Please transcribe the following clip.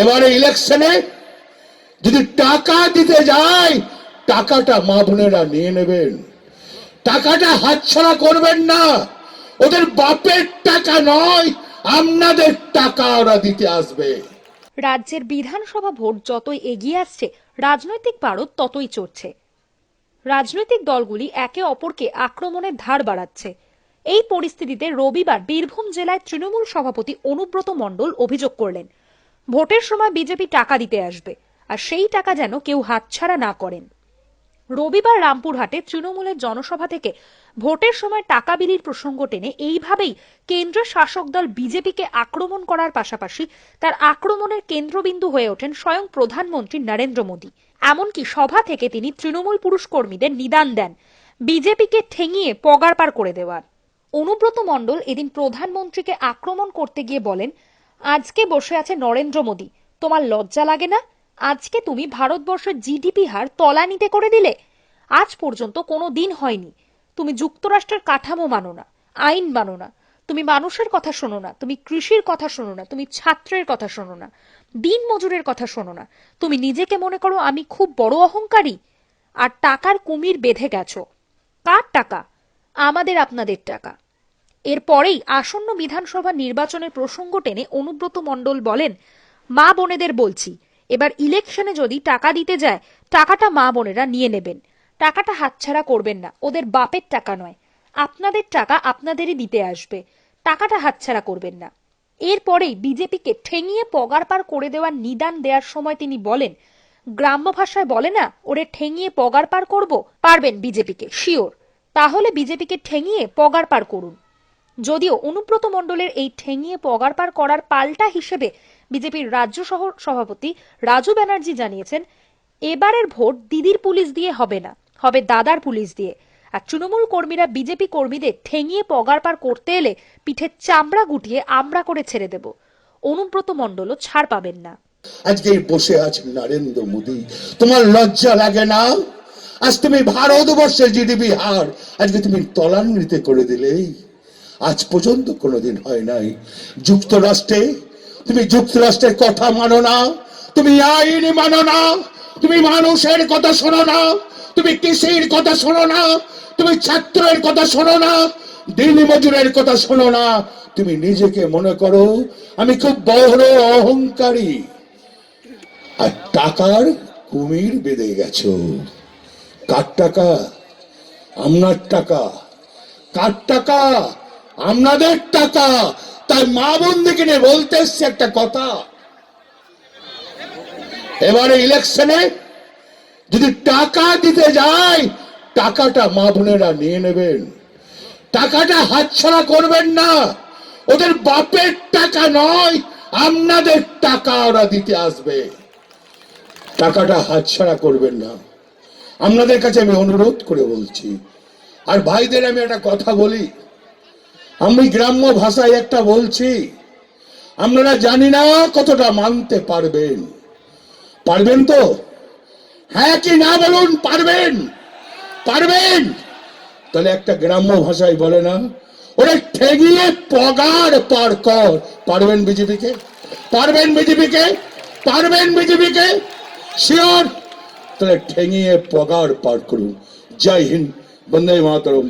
এবারে ইলেকশনে যদি টাকা দিতে যায়, টাকাটা মা বোনেরা নিয়ে নেবেন, টাকাটা হাতছাড়া করবেন না। ওদের বাপের টাকা নয়, আপনাদের টাকা ওরা দিতে আসবে। রাজ্যের বিধানসভা ভোট যতই এগিয়ে আসছে, রাজনৈতিক পারদ ততই চড়ছে। রাজনৈতিক দলগুলি একে অপরকে আক্রমণের ধার বাড়াচ্ছে। এই পরিস্থিতিতে রবিবার বীরভূম জেলায় তৃণমূল সভাপতি অনুব্রত মণ্ডল অভিযোগ করলেন, ভোটের সময় বিজেপি টাকা দিতে আসবে, আর সেই টাকা যেন কেউ হাতছাড়া না করেন। রবিবার রামপুরহাটে তৃণমূলের জনসভা থেকে ভোটের সময় টাকা বিলির প্রসঙ্গ টেনে এইভাবেই কেন্দ্রের শাসক দল বিজেপিকে আক্রমণ করার পাশাপাশি তার আক্রমণের কেন্দ্রবিন্দু হয়ে ওঠেন স্বয়ং প্রধানমন্ত্রী নরেন্দ্র মোদী। এমনকি সভা থেকে তিনি তৃণমূল পুরুষ কর্মীদের নিদান দেন বিজেপিকে ঠেঙিয়ে পগারপার করে দেওয়ার। অনুব্রত মণ্ডল এদিন প্রধানমন্ত্রীকে আক্রমণ করতে গিয়ে বলেন, আজকে বসে আছে নরেন্দ্র মোদী, তোমার লজ্জা লাগে না? আজকে তুমি ভারতবর্ষের জিডিপি হার তলানিতে করে দিলে। আজ পর্যন্ত কোনো দিন হয়নি। তুমি যুক্তরাষ্ট্রের কাঠামো মানো না, আইন মানো না, তুমি মানুষের কথা শোনো না, তুমি কৃষির কথা শোনো না, তুমি ছাত্রের কথা শোনো না, দিন মজুরের কথা শোনো না। তুমি নিজেকে মনে করো আমি খুব বড় অহংকারী, আর টাকার কুমির বেঁধে গেছো। কার টাকা? আমাদের আপনাদের টাকা। এরপরেই আসন্ন বিধানসভা নির্বাচনের প্রসঙ্গ টেনে অনুব্রত মণ্ডল বলেন, মা বোনেদের বলছি, এবার ইলেকশনে যদি টাকা দিতে যায়, টাকাটা মা বোনেরা নিয়ে নেবেন, টাকাটা হাতছাড়া করবেন না। ওদের বাপের টাকা নয়, আপনাদের টাকা আপনাদেরই দিতে আসবে, টাকাটা হাতছাড়া করবেন না। এরপরেই বিজেপিকে ঠেঙিয়ে পগারপার করে দেওয়ার নিদান দেওয়ার সময় তিনি বলেন, গ্রাম্য ভাষায় বলে না, ওরে ঠেঙিয়ে পগারপার করব, পারবেন বিজেপিকে, শিওর। তাহলে বিজেপিকে ঠেঙিয়ে পগারপার করুন। যদিও অনুব্রত মণ্ডলের এই ঠেঙিয়ে পগারপার করার পাল্টা হিসেবে বিজেপির রাজ্য সভাপতি রাজু ব্যানার্জি জানিয়েছেন, এবারের ভোট দিদির পুলিশ দিয়ে হবে না, হবে দাদার পুলিশ দিয়ে। আর তৃণমূল কর্মীরা বিজেপি কর্মীদের ঠেঙিয়ে পগারপার করতে এলে পিঠের চামড়া গুটিয়ে আমরা করে ছেড়ে দেব। অনুব্রত মণ্ডলও ছাড় পাবেন না। আজকে বসে আছেন নরেন্দ্র মোদী, তোমার লজ্জা লাগে না? আজ তুমি ভারতবর্ষের জিডিপি হার আজকে তুমি তলান্বিত করে দিলে। আজ পর্যন্ত কোনোদিন হয় নাই। যুক্তরাষ্ট্রে তুমি যুক্তরাষ্ট্রের কথা মানো না, তুমি আইন মানো না, তুমি মানুষের কথা শোনো না, তুমি কৃষির কথা শোনো না, তুমি ছাত্রের কথা শোনো না, দিন মজুরের কথা শোনো না। তুমি নিজেকে মনে করো আমি খুব বড় অহংকারী, আর টাকার কুমির বেঁধে গেছো। কার টাকা? আপনার টাকা। কার টাকা? আপনাদের টাকা। তাই মা বোনদিকে নিয়ে বলতে এসছে একটা কথা, এবারে ইলেকশনে যদি টাকা দিতে যায়, টাকাটা মা বোনেরা নিয়ে নেবেন, টাকাটা হাতছাড়া করবেন না। ওদের বাপের টাকা নয়, আপনাদের টাকা ওরা দিতে আসবে, টাকাটা হাতছাড়া করবেন না। আপনাদের কাছে আমি অনুরোধ করে বলছি। আর ভাইদের আমি একটা কথা বলি, আমি গ্রাম্য ভাষায় একটা বলছি, আপনারা জানি না কতটা মানতে পারবেন। পারবেন তো? হ্যাঁ কি না বলুন, পারবেন? পারবেন? তাহলে একটা গ্রাম্য ভাষায় বলে না, ওরা ঠেঙিয়ে পগার পার কর। পারবেন বিজেপিকে? পারবেন বিজেপিকে? পারবেন বিজেপিকে? শিওর? তাহলে ঠেঙিয়ে পগার পার করুন। জয় হিন্দ, বন্দে মাতরম।